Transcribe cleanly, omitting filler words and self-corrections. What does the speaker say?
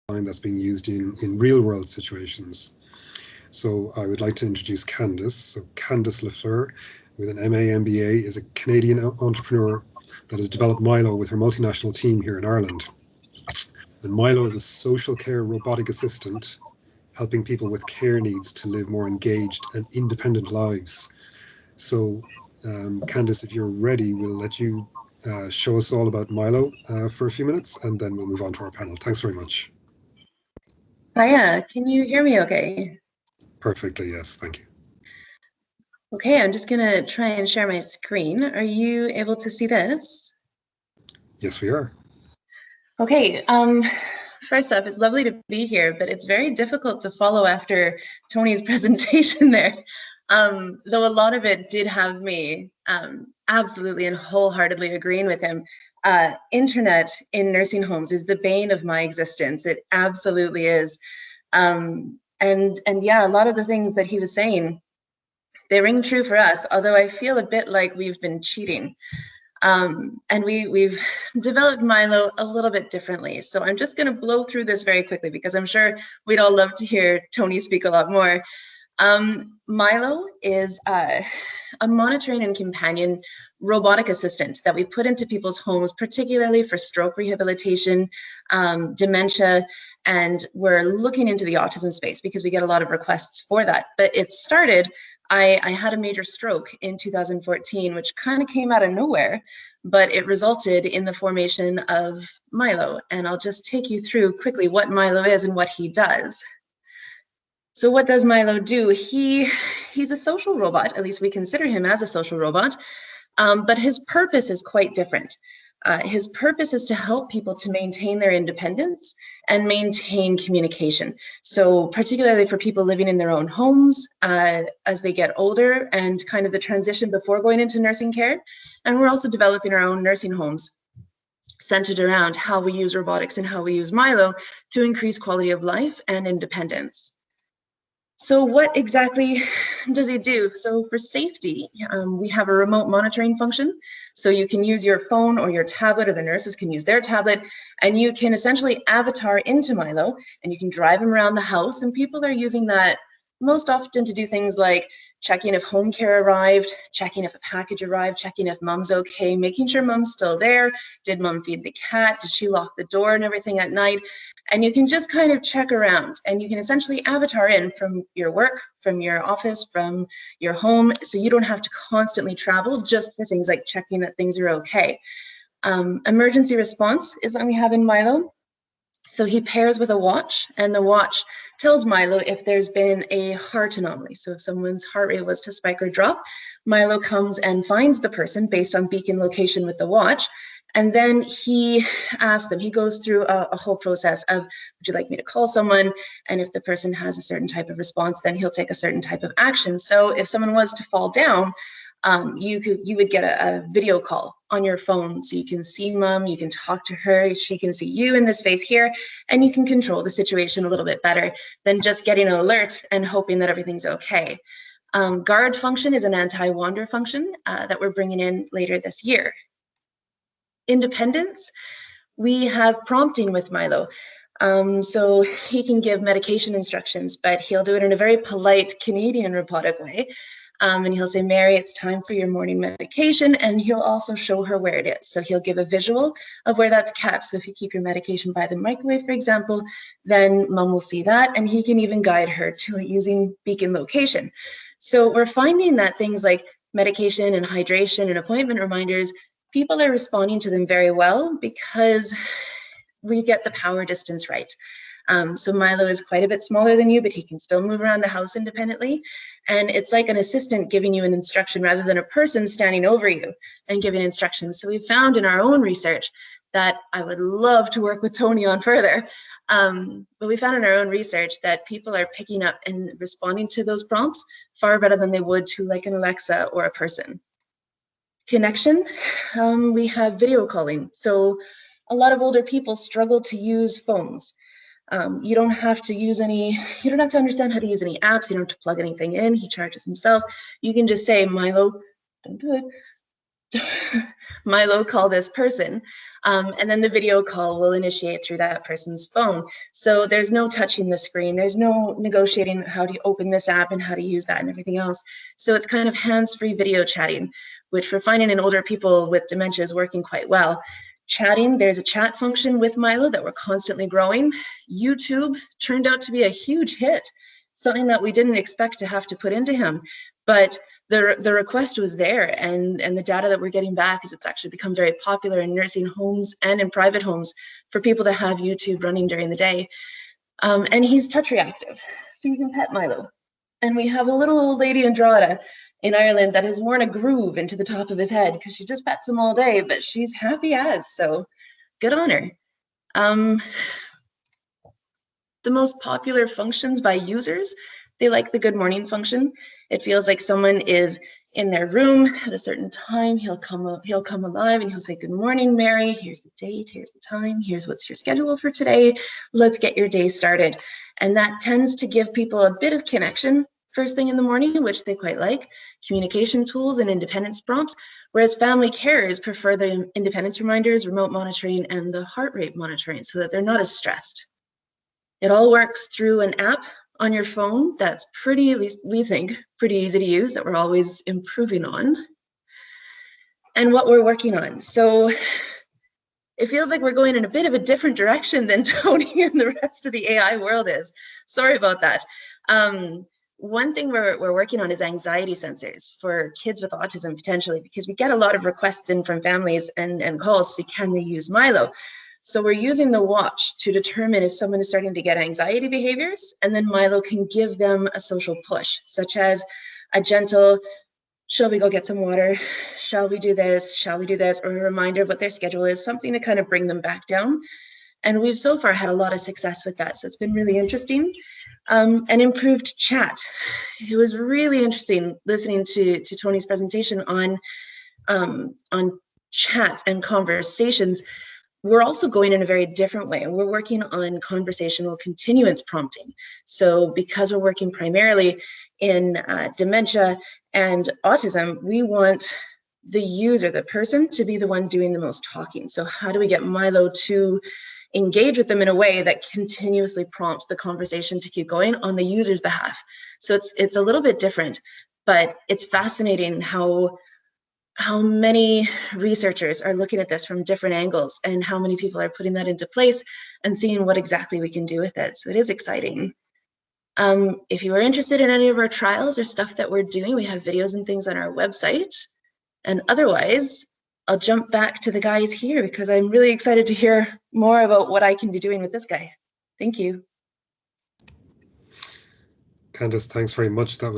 that's being used in real world situations. So I would like to introduce Candace. So Candace LaFleur, with an MA MBA, is a Canadian entrepreneur that has developed Mylo with her multinational team here in Ireland. And Mylo is a social care robotic assistant helping people with care needs to live more engaged and independent lives. So, Candace, if you're ready, we'll let you show us all about Mylo for a few minutes, and then we'll move on to our panel. Thanks very much. Hiya, can you hear me okay? Perfectly, yes, thank you. Okay, I'm just gonna try and share my screen. Are you able to see this? Yes, we are. Okay, first off, it's lovely to be here, but it's very difficult to follow after Tony's presentation there. Though a lot of it did have me absolutely and wholeheartedly agreeing with him. Internet in nursing homes is the bane of my existence. It absolutely is. And yeah, a lot of the things that he was saying, they ring true for us, although I feel a bit like we've been cheating. And we've developed Mylo a little bit differently. So I'm just going to blow through this very quickly because I'm sure we'd all love to hear Tony speak a lot more. Mylo is a monitoring and companion robotic assistant that we put into people's homes, particularly for stroke rehabilitation, dementia, and we're looking into the autism space because we get a lot of requests for that. But it started, I had a major stroke in 2014, which kind of came out of nowhere, but it resulted in the formation of Mylo. And I'll just take you through quickly what Mylo is and what he does. So what does Mylo do? He's a social robot, at least we consider him as a social robot, but his purpose is quite different. His purpose is to help people to maintain their independence and maintain communication. So particularly for people living in their own homes as they get older and kind of the transition before going into nursing care. And we're also developing our own nursing homes centered around how we use robotics and how we use Mylo to increase quality of life and independence. So what exactly does it do? So for safety, we have a remote monitoring function. So you can use your phone or your tablet, or the nurses can use their tablet, and you can essentially avatar into Mylo, and you can drive them around the house. And people are using that most often to do things like checking if home care arrived, checking if a package arrived, checking if mom's okay, making sure mom's still there. Did mom feed the cat? Did she lock the door and everything at night? And you can just kind of check around, and you can essentially avatar in from your work, from your office, from your home, so you don't have to constantly travel just for things like checking that things are okay. Emergency response is what we have in Mylo. So he pairs with a watch, and the watch tells Mylo if there's been a heart anomaly. So if someone's heart rate was to spike or drop, Mylo comes and finds the person based on beacon location with the watch. And then he asks them, he goes through a whole process of, would you like me to call someone? And if the person has a certain type of response, then he'll take a certain type of action. So if someone was to fall down, you would get a video call on your phone, so you can see mom, you can talk to her, she can see you in this space here, and you can control the situation a little bit better than just getting an alert and hoping that everything's okay. Guard function is an anti-wander function that we're bringing in later this year. Independence, we have prompting with Mylo. So he can give medication instructions, but he'll do it in a very polite Canadian robotic way. And he'll say, Mary, it's time for your morning medication. And he'll also show her where it is. So he'll give a visual of where that's kept. So if you keep your medication by the microwave, for example, then mom will see that. And he can even guide her to it using beacon location. So we're finding that things like medication and hydration and appointment reminders, people are responding to them very well because we get the power distance right. So Mylo is quite a bit smaller than you, but he can still move around the house independently. And it's like an assistant giving you an instruction rather than a person standing over you and giving instructions. So we found in our own research that I would love to work with Tony on further. But we found in our own research that people are picking up and responding to those prompts far better than they would to like an Alexa or a person. Connection, we have video calling. So a lot of older people struggle to use phones. You don't have to use any, you don't have to understand how to use any apps. You don't have to plug anything in. He charges himself. You can just say, Mylo, don't do it. Mylo, call this person. And then the video call will initiate through that person's phone. So there's no touching the screen. There's no negotiating how to open this app and how to use that and everything else. So it's kind of hands-free video chatting, which we're finding in older people with dementia is working quite well. Chatting, there's a chat function with Mylo that we're constantly growing. YouTube turned out to be a huge hit, something that we didn't expect to have to put into him. But the request was there, and the data that we're getting back is it's actually become very popular in nursing homes and in private homes for people to have YouTube running during the day. And he's touch reactive, so you can pet Mylo. And we have a little old lady in Drogheda in Ireland that has worn a groove into the top of his head because she just pets him all day, but she's happy as, so good on her. The most popular functions by users, they like the good morning function. It feels like someone is in their room at a certain time. He'll come alive and he'll say, "Good morning, Mary. Here's the date, here's the time, here's what's your schedule for today. Let's get your day started." And that tends to give people a bit of connection first thing in the morning, which they quite like, communication tools and independence prompts, whereas family carers prefer the independence reminders, remote monitoring, and the heart rate monitoring so that they're not as stressed. It all works through an app on your phone that's pretty, at least we think, pretty easy to use, that we're always improving on. And what we're working on. So it feels like we're going in a bit of a different direction than Tony and the rest of the AI world is. Sorry about that. One thing we're working on is anxiety sensors for kids with autism, potentially, because we get a lot of requests in from families and calls to can they use Mylo. So we're using the watch to determine if someone is starting to get anxiety behaviors, and then Mylo can give them a social push, such as a gentle, "Shall we go get some water? Shall we do this? Shall we do this?" Or a reminder of what their schedule is, something to kind of bring them back down. And we've so far had a lot of success with that. So it's been really interesting. And improved chat. It was really interesting listening to Tony's presentation on chat and conversations. We're also going in a very different way, and we're working on conversational continuance prompting. So because we're working primarily in dementia and autism, we want the user, the person, to be the one doing the most talking. So how do we get Mylo to engage with them in a way that continuously prompts the conversation to keep going on the user's behalf? So it's a little bit different, but it's fascinating how many researchers are looking at this from different angles and how many people are putting that into place and seeing what exactly we can do with it. So it is exciting. If you are interested in any of our trials or stuff that we're doing, we have videos and things on our website. And otherwise, I'll jump back to the guys here because I'm really excited to hear more about what I can be doing with this guy. Thank you. Candace, thanks very much. That